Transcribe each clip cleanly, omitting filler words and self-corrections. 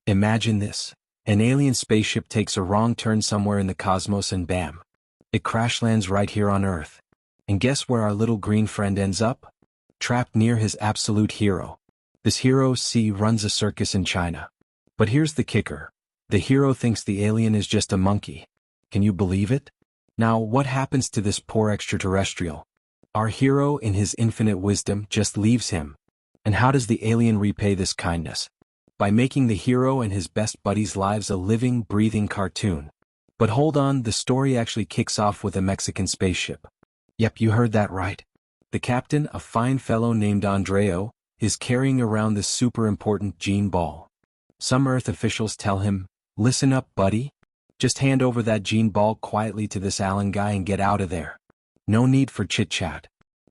Imagine this. An alien spaceship takes a wrong turn somewhere in the cosmos and bam. It crash lands right here on Earth. And guess where our little green friend ends up? Trapped near his absolute hero. This hero, runs a circus in China. But here's the kicker. The hero thinks the alien is just a monkey. Can you believe it? Now, what happens to this poor extraterrestrial? Our hero, in his infinite wisdom, just leaves him. And how does the alien repay this kindness? By making the hero and his best buddies' lives a living, breathing cartoon. But hold on, the story actually kicks off with a Mexican spaceship. Yep, you heard that right. The captain, a fine fellow named Andreo, is carrying around this super important gene ball. Some Earth officials tell him, "Listen up, buddy. Just hand over that gene ball quietly to this Alan guy and get out of there. No need for chit-chat."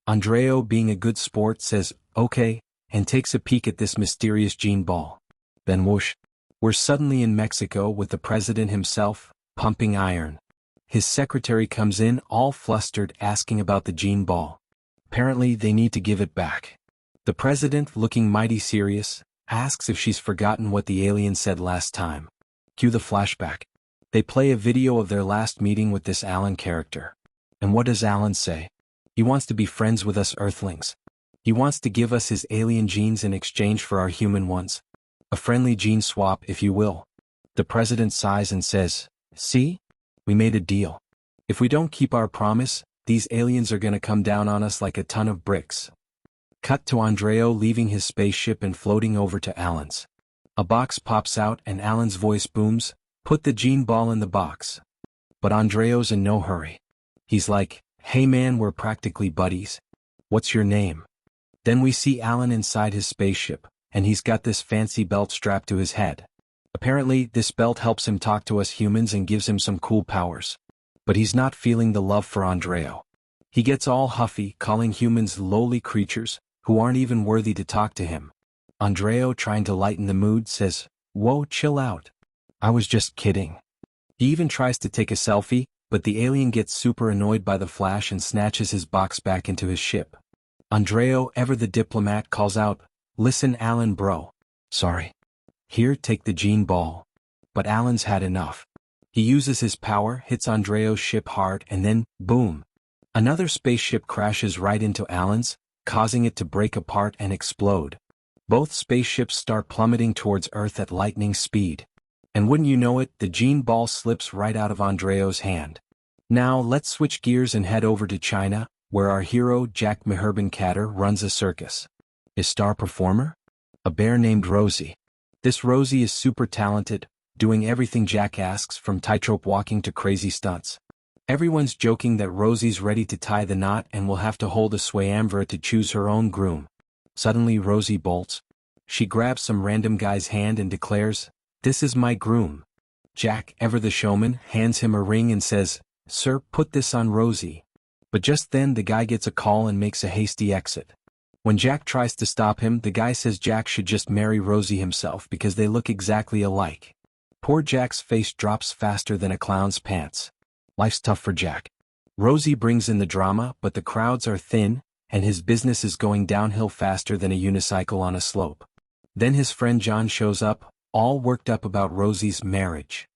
Andreo, being a good sport, says, "Okay," and takes a peek at this mysterious gene ball. Then whoosh, we're suddenly in Mexico with the president himself, pumping iron. His secretary comes in all flustered asking about the gene ball. Apparently they need to give it back. The president, looking mighty serious, asks if she's forgotten what the alien said last time. Cue the flashback. They play a video of their last meeting with this Alan character. And what does Alan say? He wants to be friends with us Earthlings. He wants to give us his alien genes in exchange for our human ones. A friendly gene swap, if you will. The president sighs and says, "See? We made a deal. If we don't keep our promise, these aliens are gonna come down on us like a ton of bricks." Cut to Andreo leaving his spaceship and floating over to Alan's. A box pops out and Alan's voice booms, "Put the gene ball in the box." But Andreo's in no hurry. He's like, "Hey man, we're practically buddies. What's your name?" Then we see Alan inside his spaceship, and he's got this fancy belt strapped to his head. Apparently, this belt helps him talk to us humans and gives him some cool powers. But he's not feeling the love for Andreo. He gets all huffy, calling humans lowly creatures, who aren't even worthy to talk to him. Andreo, trying to lighten the mood, says, "Whoa, chill out. I was just kidding." He even tries to take a selfie, but the alien gets super annoyed by the flash and snatches his box back into his ship. Andreo, ever the diplomat, calls out, "Listen, Alan bro. Sorry. Here, take the gene ball." But Alan's had enough. He uses his power, hits Andreo's ship hard, and then, boom. Another spaceship crashes right into Alan's, causing it to break apart and explode. Both spaceships start plummeting towards Earth at lightning speed. And wouldn't you know it, the gene ball slips right out of Andreo's hand. Now let's switch gears and head over to China, where our hero Jack Meherban runs a circus. His star performer? A bear named Rosie. This Rosie is super talented, doing everything Jack asks from tightrope walking to crazy stunts. Everyone's joking that Rosie's ready to tie the knot and will have to hold a swayamvra to choose her own groom. Suddenly Rosie bolts. She grabs some random guy's hand and declares, "This is my groom." Jack, ever the showman, hands him a ring and says, "Sir, put this on Rosie." But just then the guy gets a call and makes a hasty exit. When Jack tries to stop him, the guy says Jack should just marry Rosie himself because they look exactly alike. Poor Jack's face drops faster than a clown's pants. Life's tough for Jack. Rosie brings in the drama, but the crowds are thin, and his business is going downhill faster than a unicycle on a slope. Then his friend John shows up, all worked up about Rosie's marriage.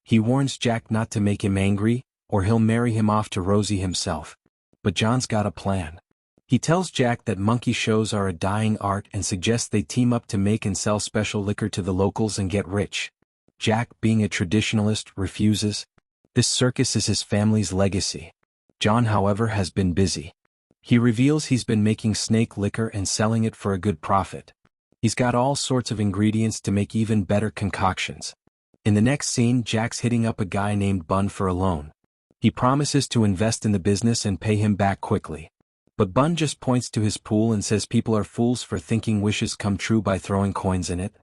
He warns Jack not to make him angry, or he'll marry him off to Rosie himself. But John's got a plan. He tells Jack that monkey shows are a dying art and suggests they team up to make and sell special liquor to the locals and get rich. Jack, being a traditionalist, refuses. This circus is his family's legacy. John, however, has been busy. He reveals he's been making snake liquor and selling it for a good profit. He's got all sorts of ingredients to make even better concoctions. In the next scene, Jack's hitting up a guy named Bun for a loan. He promises to invest in the business and pay him back quickly. But Bun just points to his pool and says people are fools for thinking wishes come true by throwing coins in it.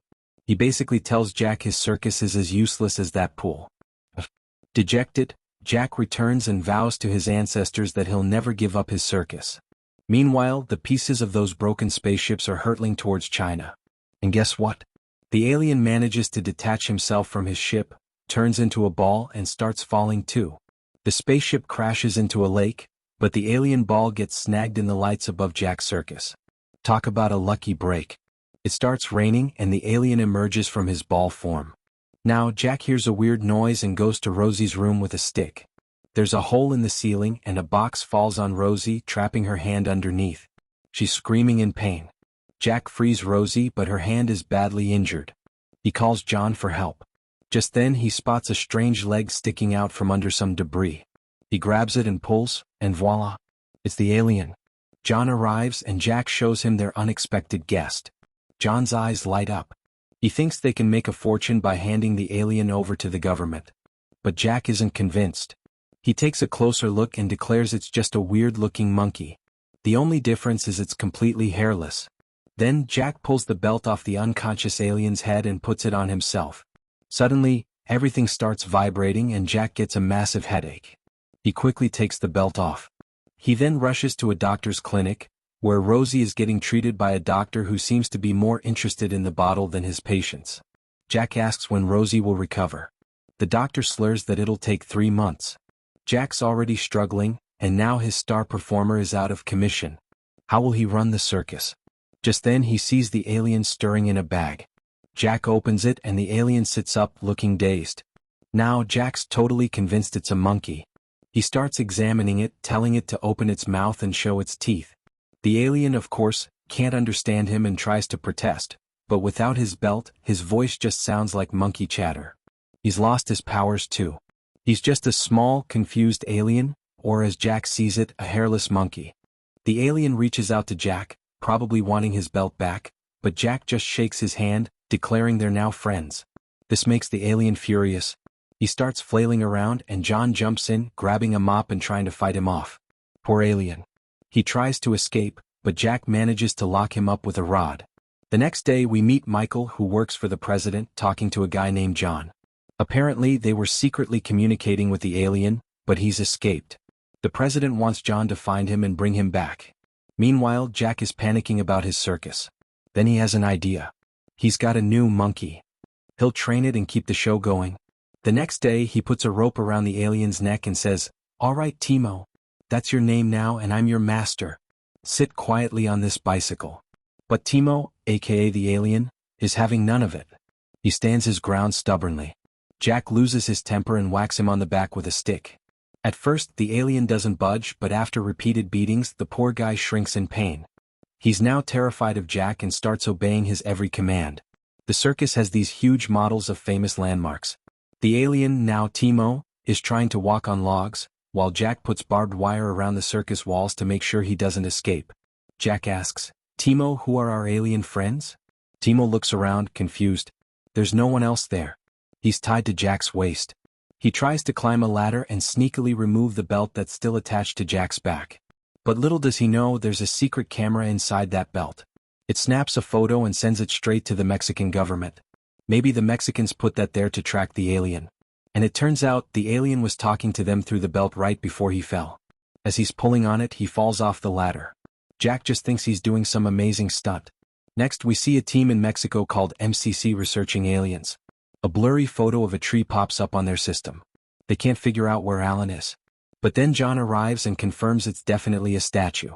He basically tells Jack his circus is as useless as that pool. Dejected, Jack returns and vows to his ancestors that he'll never give up his circus. Meanwhile, the pieces of those broken spaceships are hurtling towards China. And guess what? The alien manages to detach himself from his ship, turns into a ball and starts falling too. The spaceship crashes into a lake, but the alien ball gets snagged in the lights above Jack's circus. Talk about a lucky break. It starts raining and the alien emerges from his ball form. Now Jack hears a weird noise and goes to Rosie's room with a stick. There's a hole in the ceiling and a box falls on Rosie, trapping her hand underneath. She's screaming in pain. Jack frees Rosie, but her hand is badly injured. He calls John for help. Just then he spots a strange leg sticking out from under some debris. He grabs it and pulls, and voila! It's the alien. John arrives and Jack shows him their unexpected guest. John's eyes light up. He thinks they can make a fortune by handing the alien over to the government. But Jack isn't convinced. He takes a closer look and declares it's just a weird-looking monkey. The only difference is it's completely hairless. Then Jack pulls the belt off the unconscious alien's head and puts it on himself. Suddenly, everything starts vibrating and Jack gets a massive headache. He quickly takes the belt off. He then rushes to a doctor's clinic, where Rosie is getting treated by a doctor who seems to be more interested in the bottle than his patients. Jack asks when Rosie will recover. The doctor slurs that it'll take 3 months. Jack's already struggling, and now his star performer is out of commission. How will he run the circus? Just then he sees the alien stirring in a bag. Jack opens it and the alien sits up looking dazed. Now Jack's totally convinced it's a monkey. He starts examining it, telling it to open its mouth and show its teeth. The alien, of course, can't understand him and tries to protest, but without his belt, his voice just sounds like monkey chatter. He's lost his powers too. He's just a small, confused alien, or as Jack sees it, a hairless monkey. The alien reaches out to Jack, probably wanting his belt back, but Jack just shakes his hand, declaring they're now friends. This makes the alien furious. He starts flailing around and John jumps in, grabbing a mop and trying to fight him off. Poor alien. He tries to escape, but Jack manages to lock him up with a rod. The next day we meet Michael, who works for the president, talking to a guy named John. Apparently they were secretly communicating with the alien, but he's escaped. The president wants John to find him and bring him back. Meanwhile, Jack is panicking about his circus. Then he has an idea. He's got a new monkey. He'll train it and keep the show going. The next day he puts a rope around the alien's neck and says, "All right, Timo. That's your name now and I'm your master. Sit quietly on this bicycle." But Timo, aka the alien, is having none of it. He stands his ground stubbornly. Jack loses his temper and whacks him on the back with a stick. At first the alien doesn't budge, but after repeated beatings the poor guy shrinks in pain. He's now terrified of Jack and starts obeying his every command. The circus has these huge models of famous landmarks. The alien, now Timo, is trying to walk on logs, while Jack puts barbed wire around the circus walls to make sure he doesn't escape. Jack asks, "Timo, who are our alien friends?" Timo looks around, confused. There's no one else there. He's tied to Jack's waist. He tries to climb a ladder and sneakily remove the belt that's still attached to Jack's back. But little does he know there's a secret camera inside that belt. It snaps a photo and sends it straight to the Mexican government. Maybe the Mexicans put that there to track the alien. And it turns out the alien was talking to them through the belt right before he fell. As he's pulling on it, he falls off the ladder. Jack just thinks he's doing some amazing stunt. Next we see a team in Mexico called MCC researching aliens. A blurry photo of a tree pops up on their system. They can't figure out where Alan is. But then John arrives and confirms it's definitely a statue.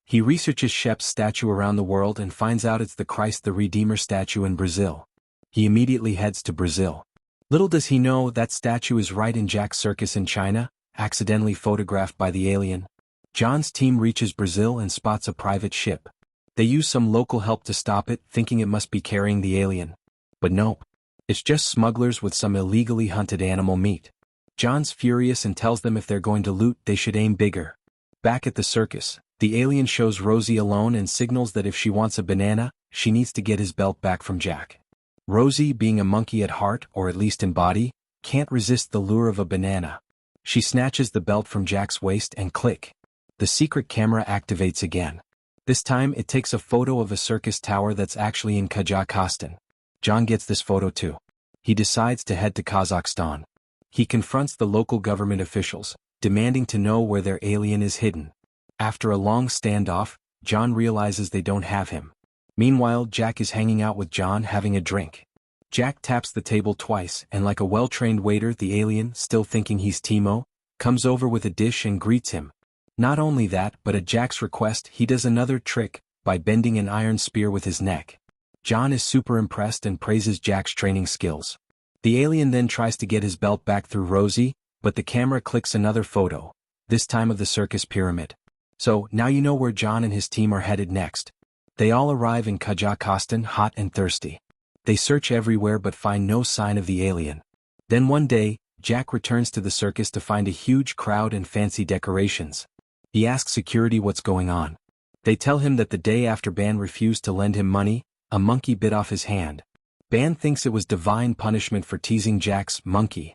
He researches Shep's statue around the world and finds out it's the Christ the Redeemer statue in Brazil. He immediately heads to Brazil. Little does he know that statue is right in Jack's circus in China, accidentally photographed by the alien. John's team reaches Brazil and spots a private ship. They use some local help to stop it, thinking it must be carrying the alien. But nope. It's just smugglers with some illegally hunted animal meat. John's furious and tells them if they're going to loot they should aim bigger. Back at the circus, the alien shows Rosie alone and signals that if she wants a banana, she needs to get his belt back from Jack. Rosie, being a monkey at heart, or at least in body, can't resist the lure of a banana. She snatches the belt from Jack's waist and click. The secret camera activates again. This time it takes a photo of a circus tower that's actually in Kazakhstan. John gets this photo too. He decides to head to Kazakhstan. He confronts the local government officials, demanding to know where their alien is hidden. After a long standoff, John realizes they don't have him. Meanwhile, Jack is hanging out with John having a drink. Jack taps the table twice and like a well-trained waiter, the alien, still thinking he's Timo, comes over with a dish and greets him. Not only that, but at Jack's request he does another trick by bending an iron spear with his neck. John is super impressed and praises Jack's training skills. The alien then tries to get his belt back through Rosie, but the camera clicks another photo, this time of the circus pyramid. So, now you know where John and his team are headed next. They all arrive in Kazakhstan hot and thirsty. They search everywhere but find no sign of the alien. Then one day, Jack returns to the circus to find a huge crowd and fancy decorations. He asks security what's going on. They tell him that the day after Ban refused to lend him money, a monkey bit off his hand. Ban thinks it was divine punishment for teasing Jack's monkey.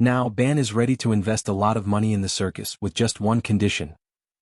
Now Ban is ready to invest a lot of money in the circus with just one condition.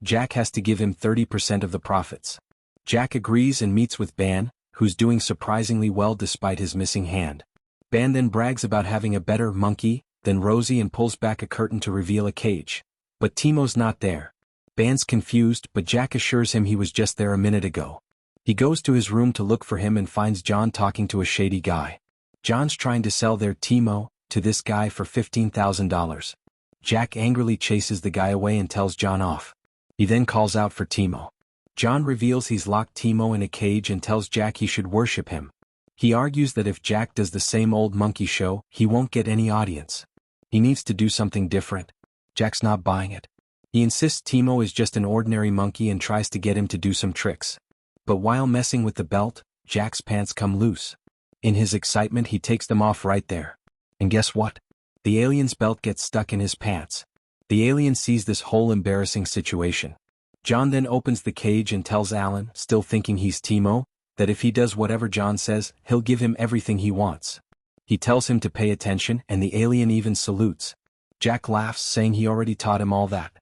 Jack has to give him 30% of the profits. Jack agrees and meets with Ban, who's doing surprisingly well despite his missing hand. Ban then brags about having a better monkey than Rosie and pulls back a curtain to reveal a cage. But Timo's not there. Ban's confused, but Jack assures him he was just there a minute ago. He goes to his room to look for him and finds John talking to a shady guy. John's trying to sell their Timo to this guy for $15,000. Jack angrily chases the guy away and tells John off. He then calls out for Timo. John reveals he's locked Timo in a cage and tells Jack he should worship him. He argues that if Jack does the same old monkey show, he won't get any audience. He needs to do something different. Jack's not buying it. He insists Timo is just an ordinary monkey and tries to get him to do some tricks. But while messing with the belt, Jack's pants come loose. In his excitement he takes them off right there. And guess what? The alien's belt gets stuck in his pants. The alien sees this whole embarrassing situation. John then opens the cage and tells Alan, still thinking he's Timo, that if he does whatever John says, he'll give him everything he wants. He tells him to pay attention and the alien even salutes. Jack laughs, saying he already taught him all that.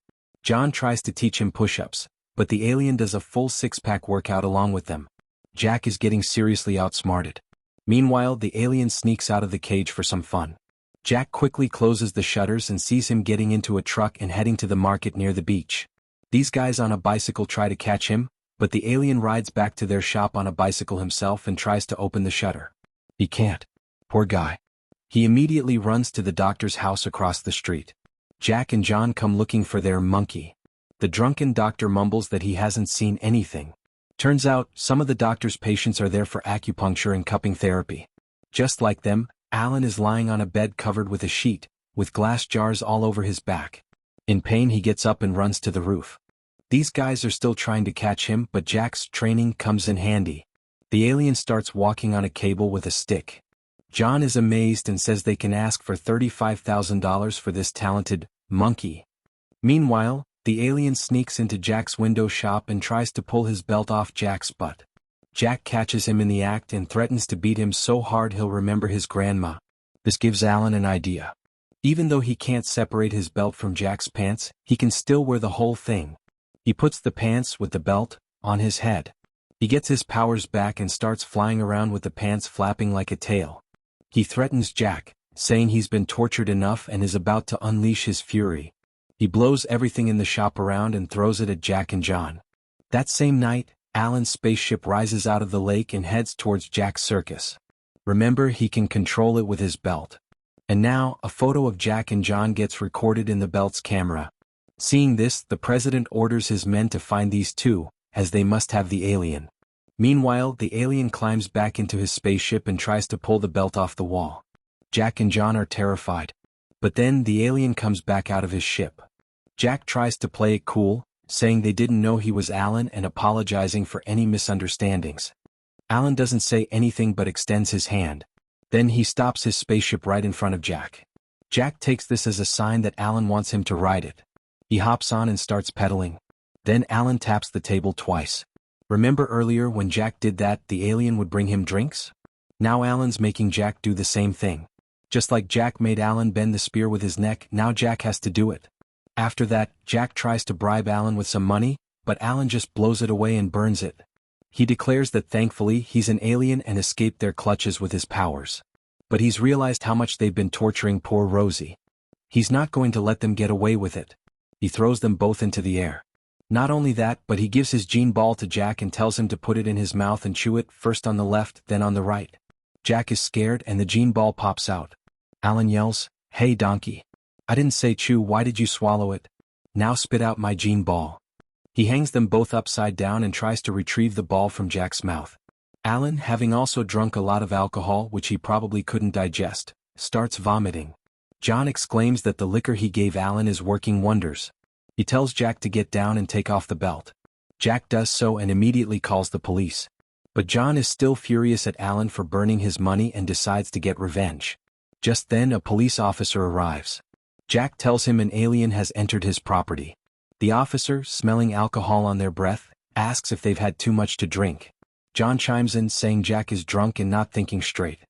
John tries to teach him push-ups, but the alien does a full six-pack workout along with them. Jack is getting seriously outsmarted. Meanwhile, the alien sneaks out of the cage for some fun. Jack quickly closes the shutters and sees him getting into a truck and heading to the market near the beach. These guys on a bicycle try to catch him, but the alien rides back to their shop on a bicycle himself and tries to open the shutter. He can't. Poor guy. He immediately runs to the doctor's house across the street. Jack and John come looking for their monkey. The drunken doctor mumbles that he hasn't seen anything. Turns out, some of the doctor's patients are there for acupuncture and cupping therapy. Just like them, Alan is lying on a bed covered with a sheet, with glass jars all over his back. In pain he gets up and runs to the roof. These guys are still trying to catch him, but Jack's training comes in handy. The alien starts walking on a cable with a stick. John is amazed and says they can ask for $35,000 for this talented monkey. Meanwhile, the alien sneaks into Jack's window shop and tries to pull his belt off Jack's butt. Jack catches him in the act and threatens to beat him so hard he'll remember his grandma. This gives Alan an idea. Even though he can't separate his belt from Jack's pants, he can still wear the whole thing. He puts the pants with the belt on his head. He gets his powers back and starts flying around with the pants flapping like a tail. He threatens Jack, saying he's been tortured enough and is about to unleash his fury. He blows everything in the shop around and throws it at Jack and John. That same night, Alan's spaceship rises out of the lake and heads towards Jack's circus. Remember, he can control it with his belt. And now, a photo of Jack and John gets recorded in the belt's camera. Seeing this, the president orders his men to find these two, as they must have the alien. Meanwhile, the alien climbs back into his spaceship and tries to pull the belt off the wall. Jack and John are terrified. But then the alien comes back out of his ship. Jack tries to play it cool, saying they didn't know he was Alan and apologizing for any misunderstandings. Alan doesn't say anything but extends his hand. Then he stops his spaceship right in front of Jack. Jack takes this as a sign that Alan wants him to ride it. He hops on and starts pedaling. Then Alan taps the table twice. Remember earlier when Jack did that, the alien would bring him drinks? Now Alan's making Jack do the same thing. Just like Jack made Alan bend the spear with his neck, now Jack has to do it. After that, Jack tries to bribe Alan with some money, but Alan just blows it away and burns it. He declares that thankfully he's an alien and escaped their clutches with his powers. But he's realized how much they've been torturing poor Rosie. He's not going to let them get away with it. He throws them both into the air. Not only that, but he gives his gene ball to Jack and tells him to put it in his mouth and chew it, first on the left, then on the right. Jack is scared and the gene ball pops out. Alan yells, "Hey donkey. I didn't say chew, why did you swallow it? Now spit out my gene ball." He hangs them both upside down and tries to retrieve the ball from Jack's mouth. Alan, having also drunk a lot of alcohol which he probably couldn't digest, starts vomiting. John exclaims that the liquor he gave Alan is working wonders. He tells Jack to get down and take off the belt. Jack does so and immediately calls the police. But John is still furious at Alan for burning his money and decides to get revenge. Just then a police officer arrives. Jack tells him an alien has entered his property. The officer, smelling alcohol on their breath, asks if they've had too much to drink. John chimes in saying Jack is drunk and not thinking straight.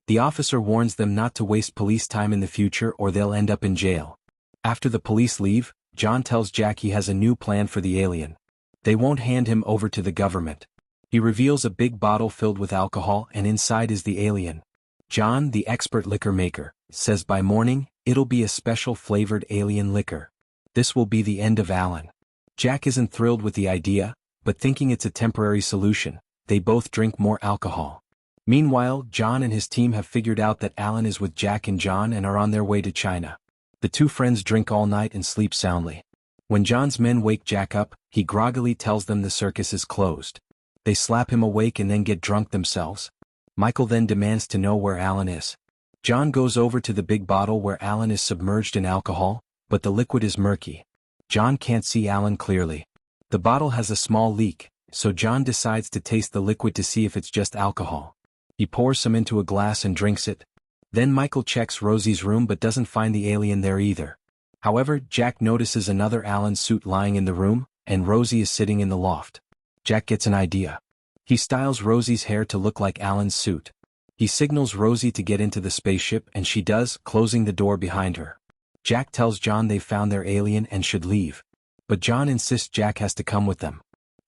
The officer warns them not to waste police time in the future or they'll end up in jail. After the police leave, John tells Jack he has a new plan for the alien. They won't hand him over to the government. He reveals a big bottle filled with alcohol and inside is the alien. John, the expert liquor maker, says by morning, it'll be a special flavored alien liquor. This will be the end of Alan. Jack isn't thrilled with the idea, but thinking it's a temporary solution, they both drink more alcohol. Meanwhile, John and his team have figured out that Alan is with Jack and John and are on their way to China. The two friends drink all night and sleep soundly. When John's men wake Jack up, he groggily tells them the circus is closed. They slap him awake and then get drunk themselves. Michael then demands to know where Alan is. John goes over to the big bottle where Alan is submerged in alcohol, but the liquid is murky. John can't see Alan clearly. The bottle has a small leak, so John decides to taste the liquid to see if it's just alcohol. He pours some into a glass and drinks it. Then Michael checks Rosie's room but doesn't find the alien there either. However, Jack notices another Alan suit lying in the room, and Rosie is sitting in the loft. Jack gets an idea. He styles Rosie's hair to look like Alan's suit. He signals Rosie to get into the spaceship and she does, closing the door behind her. Jack tells John they've found their alien and should leave. But John insists Jack has to come with them.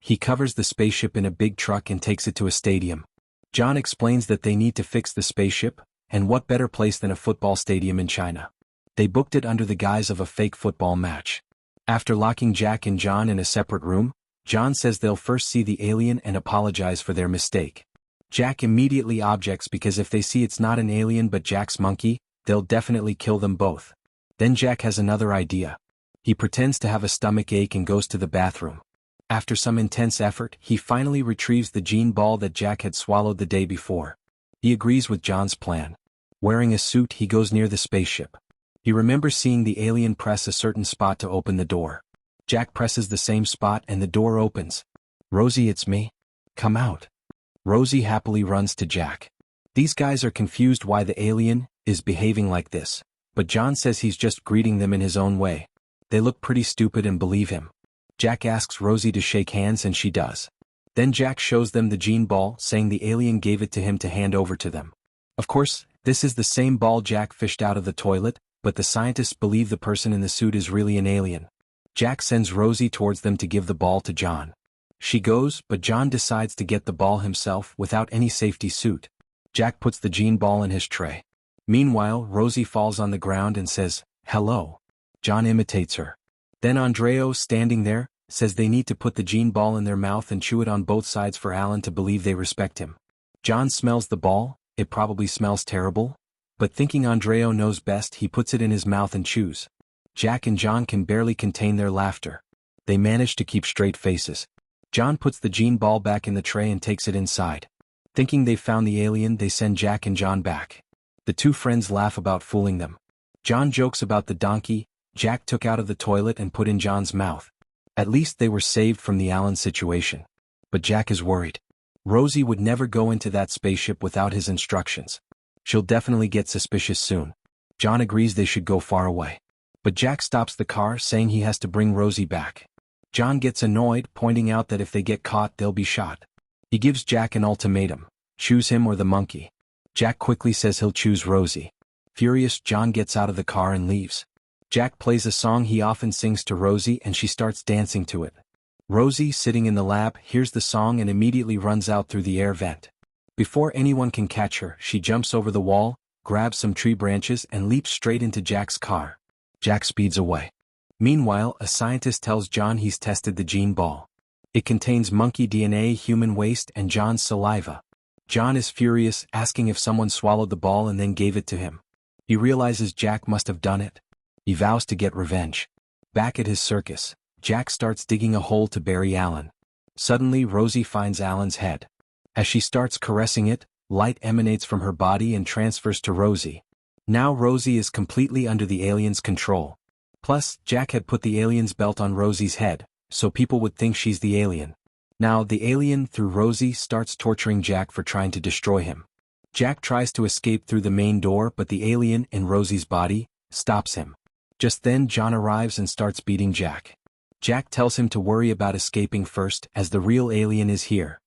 He covers the spaceship in a big truck and takes it to a stadium. John explains that they need to fix the spaceship, and what better place than a football stadium in China. They booked it under the guise of a fake football match. After locking Jack and John in a separate room, John says they'll first see the alien and apologize for their mistake. Jack immediately objects because if they see it's not an alien but Jack's monkey, they'll definitely kill them both. Then Jack has another idea. He pretends to have a stomach ache and goes to the bathroom. After some intense effort, he finally retrieves the gene ball that Jack had swallowed the day before. He agrees with John's plan. Wearing a suit, he goes near the spaceship. He remembers seeing the alien press a certain spot to open the door. Jack presses the same spot and the door opens. Rosie, it's me. Come out. Rosie happily runs to Jack. These guys are confused why the alien is behaving like this, but John says he's just greeting them in his own way. They look pretty stupid and believe him. Jack asks Rosie to shake hands and she does. Then Jack shows them the gene ball, saying the alien gave it to him to hand over to them. Of course, this is the same ball Jack fished out of the toilet, but the scientists believe the person in the suit is really an alien. Jack sends Rosie towards them to give the ball to John. She goes, but John decides to get the ball himself without any safety suit. Jack puts the gene ball in his tray. Meanwhile, Rosie falls on the ground and says, "Hello." John imitates her. Then Andreo, standing there, says they need to put the gene ball in their mouth and chew it on both sides for Alan to believe they respect him. John smells the ball, it probably smells terrible, but thinking Andreo knows best, he puts it in his mouth and chews. Jack and John can barely contain their laughter. They manage to keep straight faces. John puts the gene ball back in the tray and takes it inside. Thinking they've found the alien, they send Jack and John back. The two friends laugh about fooling them. John jokes about the donkey Jack took out of the toilet and put in John's mouth. At least they were saved from the Alan situation. But Jack is worried. Rosie would never go into that spaceship without his instructions. She'll definitely get suspicious soon. John agrees they should go far away. But Jack stops the car, saying he has to bring Rosie back. John gets annoyed, pointing out that if they get caught, they'll be shot. He gives Jack an ultimatum: choose him or the monkey. Jack quickly says he'll choose Rosie. Furious, John gets out of the car and leaves. Jack plays a song he often sings to Rosie and she starts dancing to it. Rosie, sitting in the lab, hears the song and immediately runs out through the air vent. Before anyone can catch her, she jumps over the wall, grabs some tree branches and leaps straight into Jack's car. Jack speeds away. Meanwhile, a scientist tells John he's tested the gene ball. It contains monkey DNA, human waste, and John's saliva. John is furious, asking if someone swallowed the ball and then gave it to him. He realizes Jack must have done it. He vows to get revenge. Back at his circus, Jack starts digging a hole to bury Alan. Suddenly, Rosie finds Alan's head. As she starts caressing it, light emanates from her body and transfers to Rosie. Now Rosie is completely under the alien's control. Plus, Jack had put the alien's belt on Rosie's head, so people would think she's the alien. Now the alien, through Rosie, starts torturing Jack for trying to destroy him. Jack tries to escape through the main door, but the alien, in Rosie's body, stops him. Just then John arrives and starts beating Jack. Jack tells him to worry about escaping first, as the real alien is here.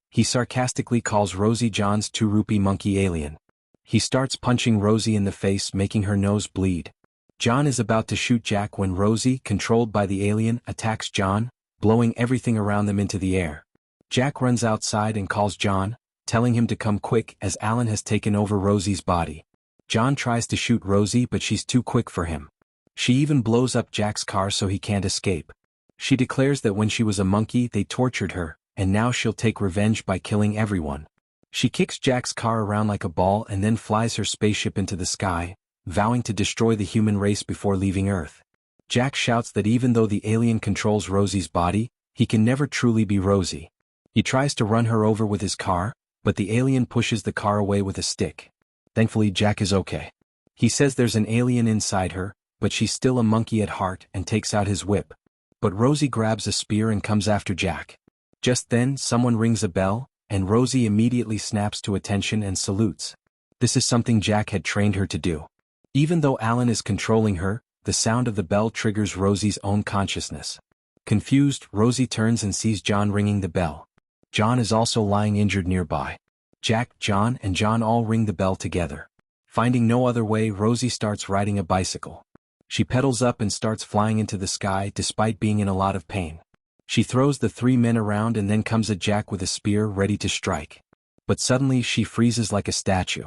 He sarcastically calls Rosie John's 2-rupee monkey alien. He starts punching Rosie in the face, making her nose bleed. John is about to shoot Jack when Rosie, controlled by the alien, attacks John, blowing everything around them into the air. Jack runs outside and calls John, telling him to come quick as Alan has taken over Rosie's body. John tries to shoot Rosie, but she's too quick for him. She even blows up Jack's car so he can't escape. She declares that when she was a monkey they tortured her, and now she'll take revenge by killing everyone. She kicks Jack's car around like a ball and then flies her spaceship into the sky, vowing to destroy the human race before leaving Earth. Jack shouts that even though the alien controls Rosie's body, he can never truly be Rosie. He tries to run her over with his car, but the alien pushes the car away with a stick. Thankfully Jack is okay. He says there's an alien inside her, but she's still a monkey at heart, and takes out his whip. But Rosie grabs a spear and comes after Jack. Just then someone rings a bell, and Rosie immediately snaps to attention and salutes. This is something Jack had trained her to do. Even though Alan is controlling her, the sound of the bell triggers Rosie's own consciousness. Confused, Rosie turns and sees John ringing the bell. John is also lying injured nearby. Jack, John, and John all ring the bell together. Finding no other way, Rosie starts riding a bicycle. She pedals up and starts flying into the sky despite being in a lot of pain. She throws the 3 men around and then comes at Jack with a spear ready to strike. But suddenly she freezes like a statue.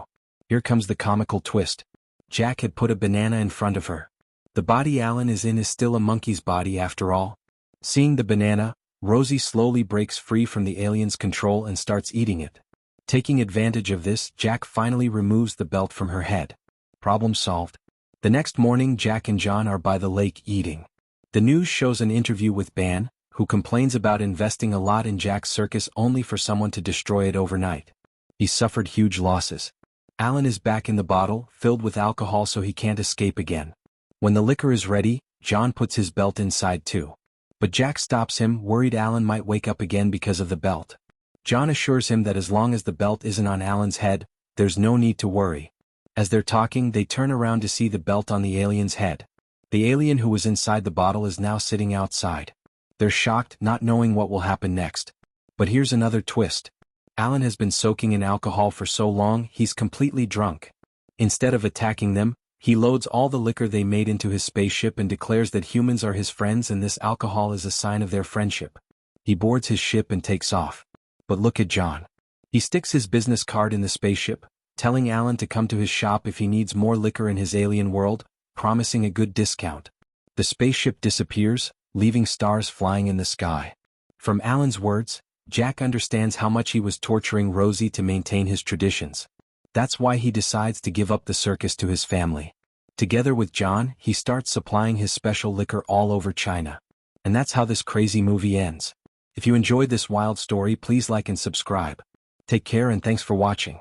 Here comes the comical twist. Jack had put a banana in front of her. The body Alan is in is still a monkey's body after all. Seeing the banana, Rosie slowly breaks free from the alien's control and starts eating it. Taking advantage of this, Jack finally removes the belt from her head. Problem solved. The next morning Jack and John are by the lake eating. The news shows an interview with Ban, who complains about investing a lot in Jack's circus only for someone to destroy it overnight. He suffered huge losses. Alan is back in the bottle, filled with alcohol so he can't escape again. When the liquor is ready, John puts his belt inside too. But Jack stops him, worried Alan might wake up again because of the belt. John assures him that as long as the belt isn't on Alan's head, there's no need to worry. As they're talking, they turn around to see the belt on the alien's head. The alien who was inside the bottle is now sitting outside. They're shocked, not knowing what will happen next. But here's another twist. Alan has been soaking in alcohol for so long, he's completely drunk. Instead of attacking them, he loads all the liquor they made into his spaceship and declares that humans are his friends and this alcohol is a sign of their friendship. He boards his ship and takes off. But look at John. He sticks his business card in the spaceship, telling Alan to come to his shop if he needs more liquor in his alien world, promising a good discount. The spaceship disappears, leaving stars flying in the sky. From Alan's words, Jack understands how much he was torturing Rosie to maintain his traditions. That's why he decides to give up the circus to his family. Together with John, he starts supplying his special liquor all over China. And that's how this crazy movie ends. If you enjoyed this wild story, please like and subscribe. Take care and thanks for watching.